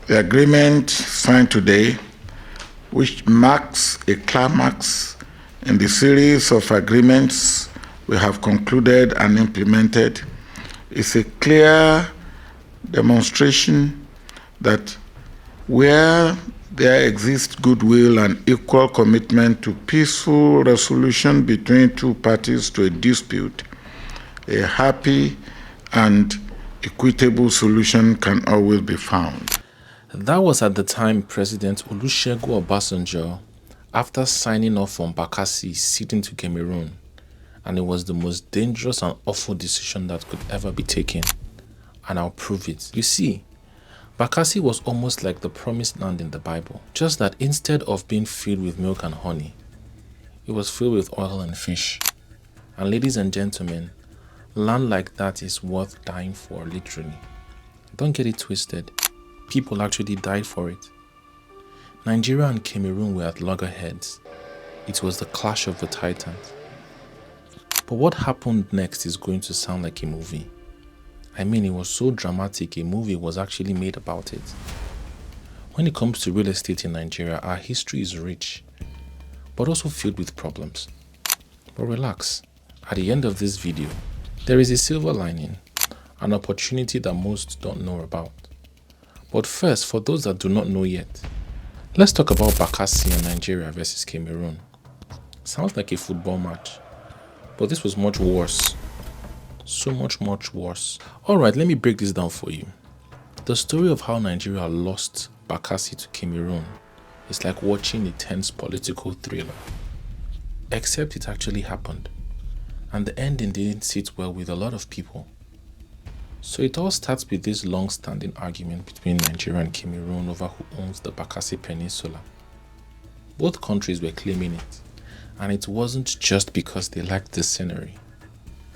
The agreement signed today, which marks a climax in the series of agreements we have concluded and implemented, is a clear demonstration that where there exists goodwill and equal commitment to peaceful resolution between two parties to a dispute, a happy and equitable solution can always be found. That was at the time President Olusegun Obasanjo, after signing off on Bakassi ceding to Cameroon, and it was the most dangerous and awful decision that could ever be taken. And I'll prove it. You see, Bakassi was almost like the promised land in the Bible, just that instead of being filled with milk and honey, it was filled with oil and fish. And ladies and gentlemen, land like that is worth dying for, literally. Don't get it twisted. People actually died for it. Nigeria and Cameroon were at loggerheads. It was the clash of the titans. But what happened next is going to sound like a movie. I mean, it was so dramatic, a movie was actually made about it. When it comes to real estate in Nigeria, our history is rich, but also filled with problems. But relax, at the end of this video, there is a silver lining, an opportunity that most don't know about. But first, for those that do not know yet, let's talk about Bakassi and Nigeria versus Cameroon. Sounds like a football match, but this was much worse. So much worse. Alright, let me break this down for you. The story of how Nigeria lost Bakassi to Cameroon is like watching a tense political thriller. Except it actually happened, and the ending didn't sit well with a lot of people. So it all starts with this long-standing argument between Nigeria and Cameroon over who owns the Bakassi Peninsula. Both countries were claiming it, and it wasn't just because they liked the scenery.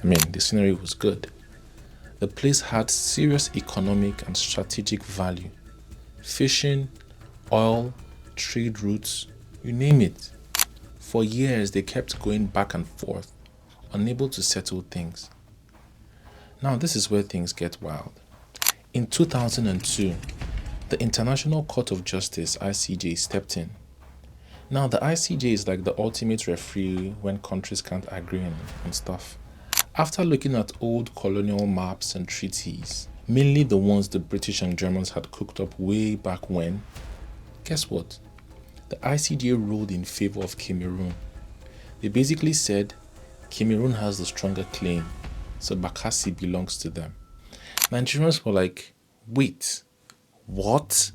I mean, the scenery was good. The place had serious economic and strategic value. Fishing, oil, trade routes, you name it. For years, they kept going back and forth, unable to settle things. Now, this is where things get wild. In 2002, the International Court of Justice, ICJ, stepped in. Now, the ICJ is like the ultimate referee when countries can't agree on stuff. After looking at old colonial maps and treaties, mainly the ones the British and Germans had cooked up way back when, guess what? The ICJ ruled in favor of Cameroon. They basically said Cameroon has the stronger claim, so Bakassi belongs to them. Nigerians were like, wait, what?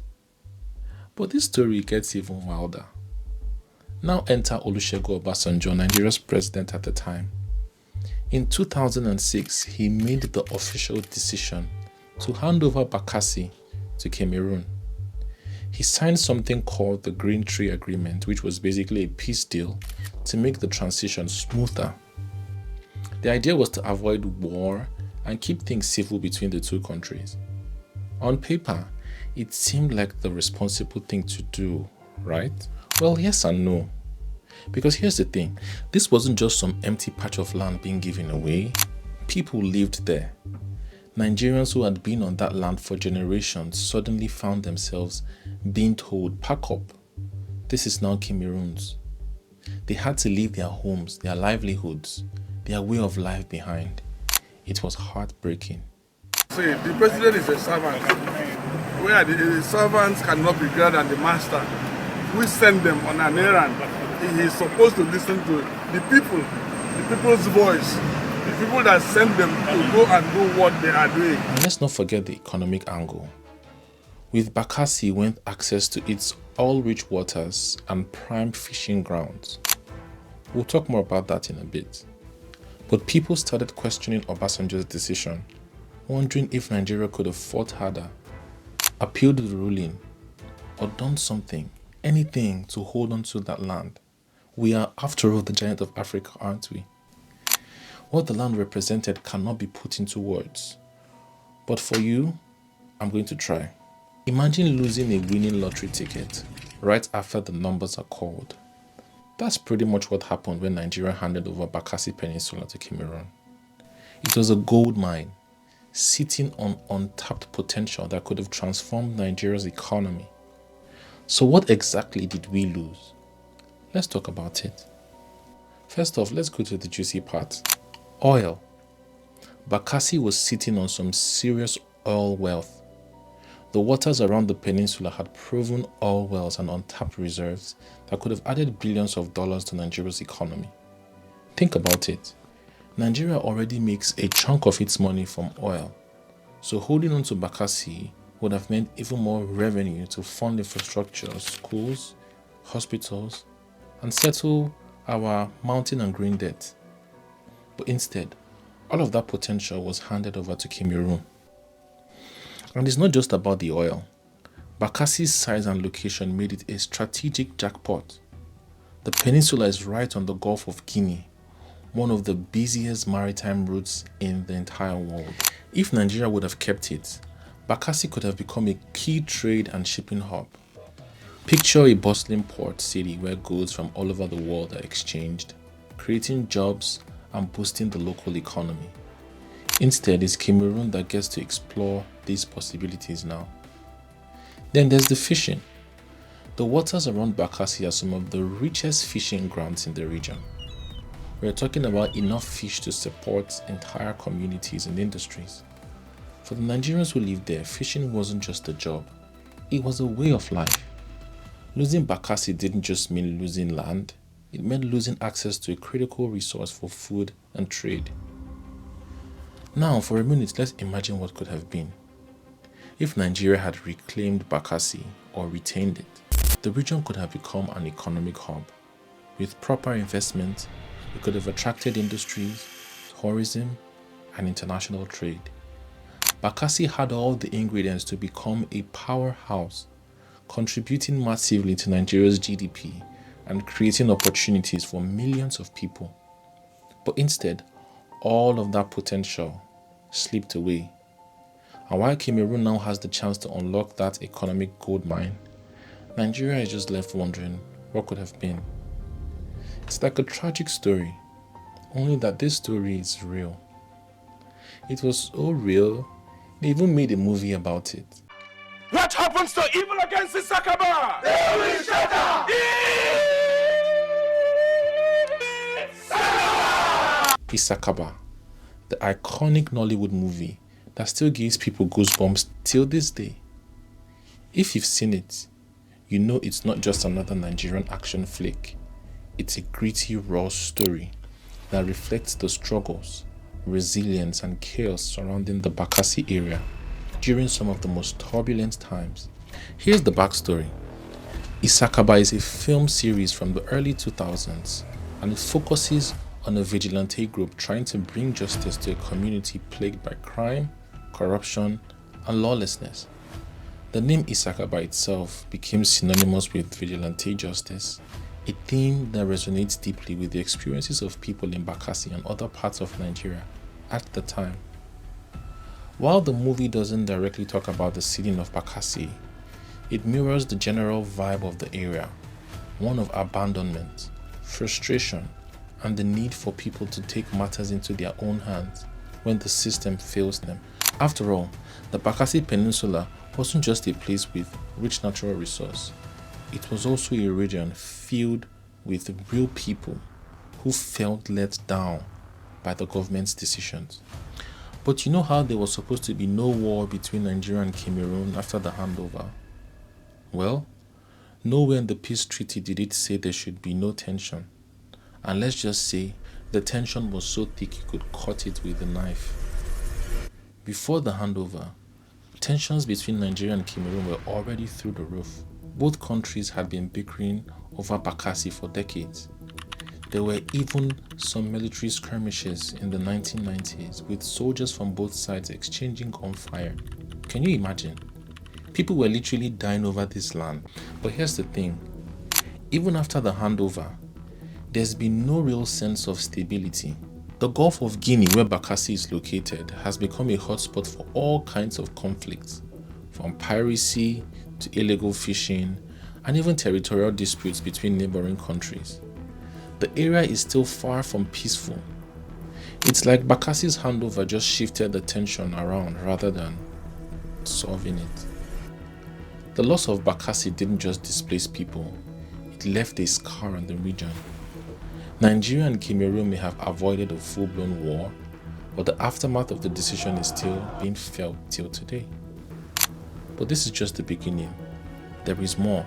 But this story gets even wilder. Now enter Olusegun Obasanjo, Nigeria's president at the time. In 2006, he made the official decision to hand over Bakassi to Cameroon. He signed something called the Green Tree Agreement, which was basically a peace deal to make the transition smoother. The idea was to avoid war and keep things civil between the two countries. On paper, it seemed like the responsible thing to do, right? Well, yes and no. Because here's the thing, this wasn't just some empty patch of land being given away. People lived there. Nigerians who had been on that land for generations suddenly found themselves being told, pack up. This is now Cameroon's. They had to leave their homes, their livelihoods, their way of life behind. It was heartbreaking. See, the president is a servant, where the servants cannot be greater than the master. We send them on an errand. He is supposed to listen to the people's voice, the people that send them to go and do what they are doing. And let's not forget the economic angle. With Bakassi went access to its oil-rich waters and prime fishing grounds. We'll talk more about that in a bit. But people started questioning Obasanjo's decision, wondering if Nigeria could have fought harder, appealed the ruling, or done something, anything to hold on to that land. We are, after all, the giant of Africa, aren't we? What the land represented cannot be put into words. But for you, I'm going to try. Imagine losing a winning lottery ticket right after the numbers are called. That's pretty much what happened when Nigeria handed over Bakassi Peninsula to Cameroon. It was a gold mine, sitting on untapped potential that could have transformed Nigeria's economy. So what exactly did we lose? Let's talk about it. First off, let's go to the juicy part. Oil. Bakassi was sitting on some serious oil wealth. The waters around the peninsula had proven oil wells and untapped reserves that could have added billions of dollars to Nigeria's economy. Think about it. Nigeria already makes a chunk of its money from oil, so holding on to Bakassi would have meant even more revenue to fund infrastructure, schools, hospitals, and settle our mountain and grain debt. But instead, all of that potential was handed over to Cameroon. And it's not just about the oil. Bakassi's size and location made it a strategic jackpot. The peninsula is right on the Gulf of Guinea, one of the busiest maritime routes in the entire world. If Nigeria would have kept it, Bakassi could have become a key trade and shipping hub. Picture a bustling port city where goods from all over the world are exchanged, creating jobs and boosting the local economy. Instead, it's Cameroon that gets to explore these possibilities now. Then there's the fishing. The waters around Bakassi are some of the richest fishing grounds in the region. We're talking about enough fish to support entire communities and industries. For the Nigerians who live there, fishing wasn't just a job, it was a way of life. Losing Bakassi didn't just mean losing land, it meant losing access to a critical resource for food and trade. Now, for a minute, let's imagine what could have been. If Nigeria had reclaimed Bakassi or retained it, the region could have become an economic hub. With proper investment, it could have attracted industries, tourism, and international trade. Bakassi had all the ingredients to become a powerhouse, contributing massively to Nigeria's GDP and creating opportunities for millions of people. But instead, all of that potential slipped away. And while Cameroon now has the chance to unlock that economic gold mine, Nigeria is just left wondering what could have been. It's like a tragic story, only that this story is real. It was so real, they even made a movie about it. What happens to evil against Isakaba? They will shatter! Isakaba, the iconic Nollywood movie that still gives people goosebumps till this day. If you've seen it, you know it's not just another Nigerian action flick. It's a gritty, raw story that reflects the struggles, resilience, and chaos surrounding the Bakassi area during some of the most turbulent times. Here's the backstory. Isakaba is a film series from the early 2000s, and it focuses on a vigilante group trying to bring justice to a community plagued by crime, corruption, and lawlessness. The name Isakaba itself became synonymous with vigilante justice, a theme that resonates deeply with the experiences of people in Bakassi and other parts of Nigeria at the time. While the movie doesn't directly talk about the ceiling of Bakassi, it mirrors the general vibe of the area, one of abandonment, frustration, and the need for people to take matters into their own hands when the system fails them. After all, the Bakassi Peninsula wasn't just a place with rich natural resource. It was also a region filled with real people who felt let down by the government's decisions. But you know how there was supposed to be no war between Nigeria and Cameroon after the handover? Well, nowhere in the peace treaty did it say there should be no tension. And let's just say the tension was so thick you could cut it with a knife. Before the handover, tensions between Nigeria and Cameroon were already through the roof. Both countries had been bickering over Bakassi for decades. There were even some military skirmishes in the 1990s with soldiers from both sides exchanging gunfire. Can you imagine? People were literally dying over this land. But here's the thing. Even after the handover, there's been no real sense of stability. The Gulf of Guinea, where Bakassi is located, has become a hotspot for all kinds of conflicts, from piracy to illegal fishing, and even territorial disputes between neighboring countries. The area is still far from peaceful. It's like Bakassi's handover just shifted the tension around rather than solving it. The loss of Bakassi didn't just displace people, it left a scar on the region. Nigeria and Cameroon may have avoided a full-blown war, but the aftermath of the decision is still being felt till today. But this is just the beginning. There is more.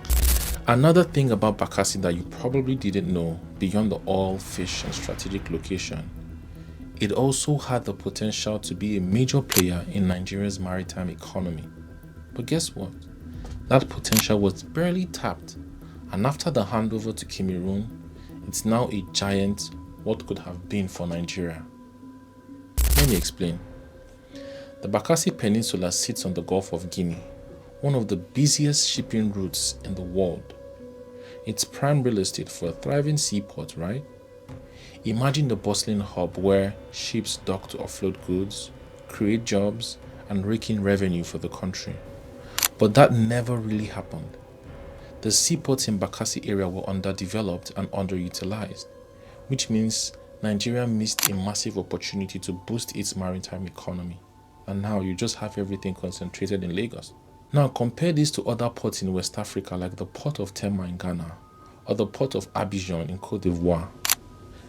Another thing about Bakassi that you probably didn't know, beyond the oil, fish, and strategic location, it also had the potential to be a major player in Nigeria's maritime economy. But guess what? That potential was barely tapped, and after the handover to Cameroon, it's now a giant what could have been for Nigeria. Let me explain. The Bakassi Peninsula sits on the Gulf of Guinea, one of the busiest shipping routes in the world. It's prime real estate for a thriving seaport, right? Imagine the bustling hub where ships dock to offload goods, create jobs, and rake in revenue for the country. But that never really happened. The seaports in Bakassi area were underdeveloped and underutilized, which means Nigeria missed a massive opportunity to boost its maritime economy. And now you just have everything concentrated in Lagos. Now compare this to other ports in West Africa like the port of Tema in Ghana or the port of Abidjan in Cote d'Ivoire.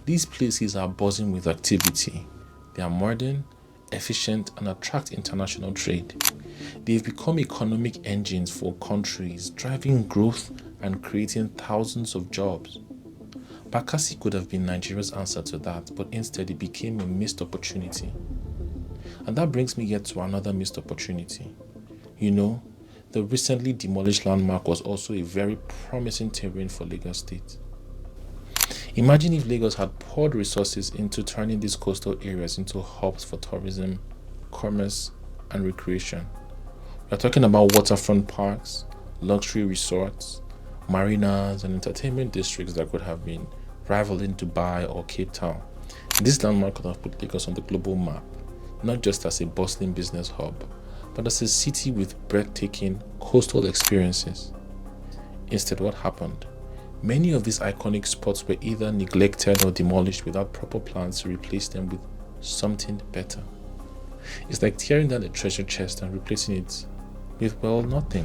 These places are buzzing with activity. They are modern, efficient, and attract international trade. They've become economic engines for countries, driving growth and creating thousands of jobs. Bakassi could have been Nigeria's answer to that, but instead it became a missed opportunity. And that brings me yet to another missed opportunity. You know, the recently demolished landmark was also a very promising terrain for Lagos State. Imagine if Lagos had poured resources into turning these coastal areas into hubs for tourism, commerce, and recreation. We're talking about waterfront parks, luxury resorts, marinas, and entertainment districts that could have been rivaling Dubai or Cape Town. This landmark could have put Lagos on the global map, not just as a bustling business hub, but as a city with breathtaking coastal experiences. Instead, what happened? Many of these iconic spots were either neglected or demolished without proper plans to replace them with something better. It's like tearing down a treasure chest and replacing it with, well, nothing.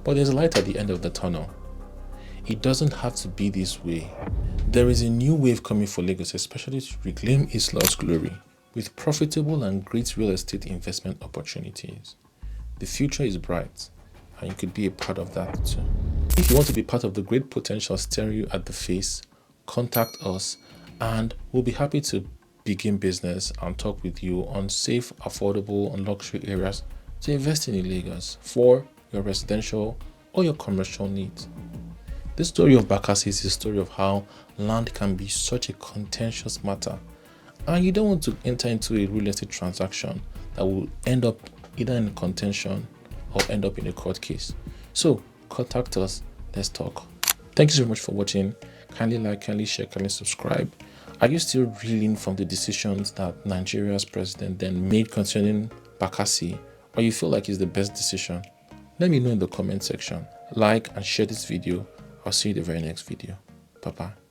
But there's a light at the end of the tunnel. It doesn't have to be this way. There is a new wave coming for Lagos, especially to reclaim its lost glory, with profitable and great real estate investment opportunities. The future is bright, and you could be a part of that too. If you want to be part of the great potential staring you at the face, contact us and we'll be happy to begin business and talk with you on safe, affordable, and luxury areas to invest in Lagos for your residential or your commercial needs. This story of Bakassi is a story of how land can be such a contentious matter, and you don't want to enter into a real estate transaction that will end up either in contention or end up in a court case. So contact us, let's talk. Thank you so much for watching. Kindly like, kindly share, kindly subscribe. Are you still reeling from the decisions that Nigeria's president then made concerning Bakassi, or you feel like it's the best decision? Let me know in the comment section. Like and share this video. I'll see you in the very next video. Bye bye.